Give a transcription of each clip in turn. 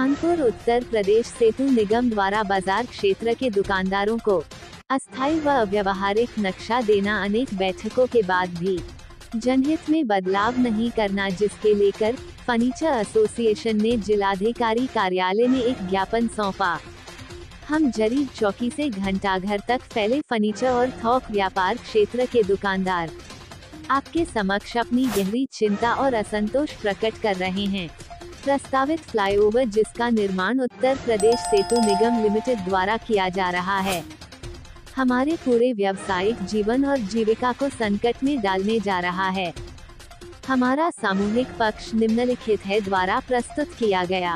कानपुर उत्तर प्रदेश सेतु निगम द्वारा बाजार क्षेत्र के दुकानदारों को अस्थायी व अव्यावहारिक नक्शा देना अनेक बैठकों के बाद भी जनहित में बदलाव नहीं करना, जिसके लेकर फर्नीचर एसोसिएशन ने जिलाधिकारी कार्यालय में एक ज्ञापन सौंपा। हम जरीब चौकी से घंटाघर तक फैले फर्नीचर और थोक व्यापार क्षेत्र के दुकानदार आपके समक्ष अपनी गहरी चिंता और असंतोष प्रकट कर रहे हैं। प्रस्तावित फ्लाईओवर, जिसका निर्माण उत्तर प्रदेश सेतु निगम लिमिटेड द्वारा किया जा रहा है, हमारे पूरे व्यावसायिक जीवन और जीविका को संकट में डालने जा रहा है। हमारा सामूहिक पक्ष निम्नलिखित है द्वारा प्रस्तुत किया गया।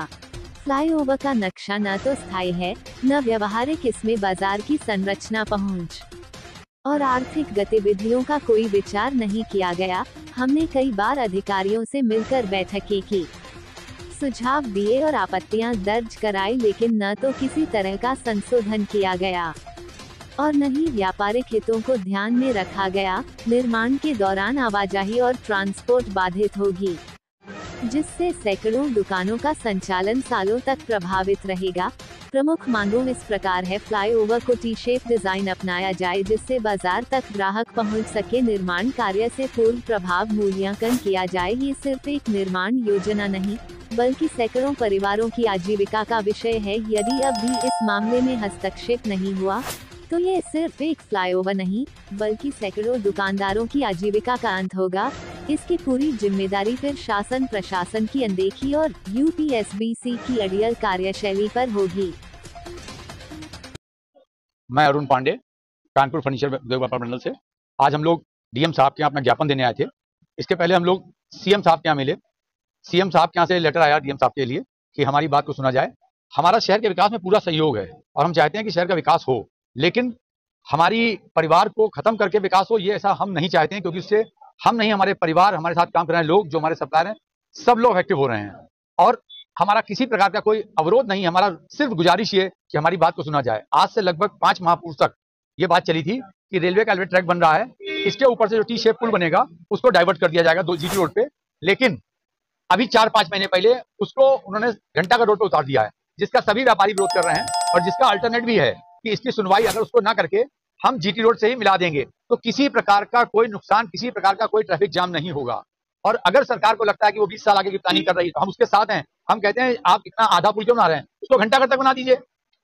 फ्लाईओवर का नक्शा न तो स्थायी है, न व्यवहारिक। इसमें बाजार की संरचना, पहुंच और आर्थिक गतिविधियों का कोई विचार नहीं किया गया। हमने कई बार अधिकारियों से मिलकर बैठकें की, सुझाव दिए और आपत्तियां दर्ज कराई, लेकिन न तो किसी तरह का संशोधन किया गया और न ही व्यापारिक हितों को ध्यान में रखा गया। निर्माण के दौरान आवाजाही और ट्रांसपोर्ट बाधित होगी, जिससे सैकड़ों दुकानों का संचालन सालों तक प्रभावित रहेगा। प्रमुख मांगों इस प्रकार है: फ्लाईओवर को टी शेप डिजाइन अपनाया जाए, जिससे बाजार तक ग्राहक पहुंच सके। निर्माण कार्य से पूर्व प्रभाव मूल्यांकन किया जाए। ये सिर्फ एक निर्माण योजना नहीं, बल्कि सैकड़ों परिवारों की आजीविका का विषय है। यदि अब भी इस मामले में हस्तक्षेप नहीं हुआ, तो ये सिर्फ एक फ्लाईओवर नहीं, बल्कि सैकड़ों दुकानदारों की आजीविका का अंत होगा। इसकी पूरी जिम्मेदारी फिर शासन प्रशासन की अनदेखी और यूपीएसबीसी की अड़ियल कार्यशैली पर होगी। मैं अरुण पांडे, कानपुर फर्नीचर उद्योग व्यापार मंडल से। आज हम लोग डीएम साहब के यहाँ अपना ज्ञापन देने आए थे। इसके पहले हम लोग सीएम साहब के यहाँ मिले। सीएम साहब के यहाँ से लेटर आया डीएम साहब के लिए कि हमारी बात को सुना जाए। हमारा शहर के विकास में पूरा सहयोग है और हम चाहते हैं कि शहर का विकास हो, लेकिन हमारी परिवार को खत्म करके विकास हो, ये ऐसा हम नहीं चाहते हैं, क्योंकि इससे हम नहीं, हमारे परिवार, हमारे साथ काम कर रहे हैं लोग, जो हमारे सप्लायर हैं, सब लोग एक्टिव हो रहे हैं। और हमारा किसी प्रकार का कोई अवरोध नहीं है। हमारा सिर्फ गुजारिश ये कि हमारी बात को सुना जाए। आज से लगभग 5 माह पूर्व तक ये बात चली थी कि रेलवे का ट्रैक बन रहा है, इसके ऊपर से जो टी शेप पुल बनेगा उसको डाइवर्ट कर दिया जाएगा जीटी रोड पे। लेकिन अभी 4-5 महीने पहले उसको उन्होंने घंटाघर रोड पे उतार दिया है, जिसका सभी व्यापारी विरोध कर रहे हैं। और जिसका अल्टरनेट भी है कि इसकी सुनवाई अगर उसको ना करके हम जीटी रोड से ही मिला देंगे, तो किसी प्रकार का कोई नुकसान, किसी प्रकार का कोई ट्रैफिक जाम नहीं होगा। और अगर सरकार को लगता है कि वो 20 साल आगे की प्लानिंग कर रही है, तो हम उसके साथ हैं। हम कहते हैं आप इतना आधा पुल क्यों बना रहे हैं, उसको घंटाघर तक बना दीजिए,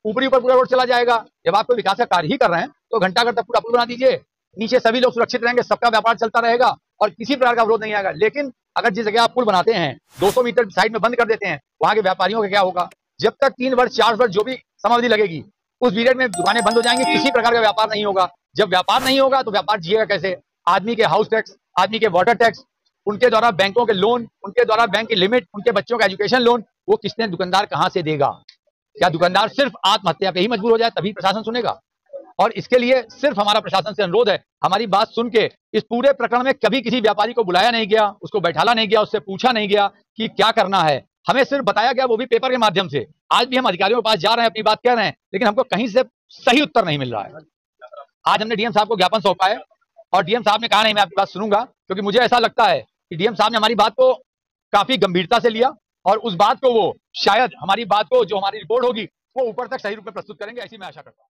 ऊपरी ऊपर पूरा रोड चला जाएगा। जब आप कोई विकास का कार्य ही कर रहे हैं तो घंटाघर तक पूरा पुल बना दीजिए, नीचे सभी लोग सुरक्षित रहेंगे, सबका व्यापार चलता रहेगा और किसी प्रकार का विरोध नहीं आएगा। लेकिन अगर जिस जगह आप पुल बनाते हैं 200 मीटर साइड में बंद कर देते हैं, वहां के व्यापारियों का क्या होगा? जब तक 3 वर्ष 4 वर्ष जो भी समावधि लगेगी, उस पीरियड में दुकानें बंद हो जाएंगी, किसी प्रकार का व्यापार नहीं होगा। जब व्यापार नहीं होगा तो व्यापार जिएगा कैसे? आदमी के हाउस टैक्स, आदमी के वाटर टैक्स, उनके द्वारा बैंकों के लोन, उनके द्वारा बैंक की लिमिट, उनके बच्चों का एजुकेशन लोन, वो किसने, दुकानदार कहां से देगा? क्या दुकानदार सिर्फ आत्महत्या पे ही मजबूर हो जाए तभी प्रशासन सुनेगा? और इसके लिए सिर्फ हमारा प्रशासन से अनुरोध है, हमारी बात सुन के, इस पूरे प्रकरण में कभी किसी व्यापारी को बुलाया नहीं गया, उसको बैठाला नहीं गया, उससे पूछा नहीं गया कि क्या करना है। हमें सिर्फ बताया गया, वो भी पेपर के माध्यम से। आज भी हम अधिकारियों के पास जा रहे हैं, अपनी बात कह रहे हैं, लेकिन हमको कहीं से सही उत्तर नहीं मिल रहा है। आज हमने डीएम साहब को ज्ञापन सौंपा है और डीएम साहब ने कहा नहीं, मैं आपकी बात सुनूंगा, क्योंकि मुझे ऐसा लगता है कि डीएम साहब ने हमारी बात को काफी गंभीरता से लिया और उस बात को वो शायद हमारी बात को, जो हमारी रिपोर्ट होगी, वो ऊपर तक सही रूप में प्रस्तुत करेंगे, ऐसी मैं आशा करता हूँ।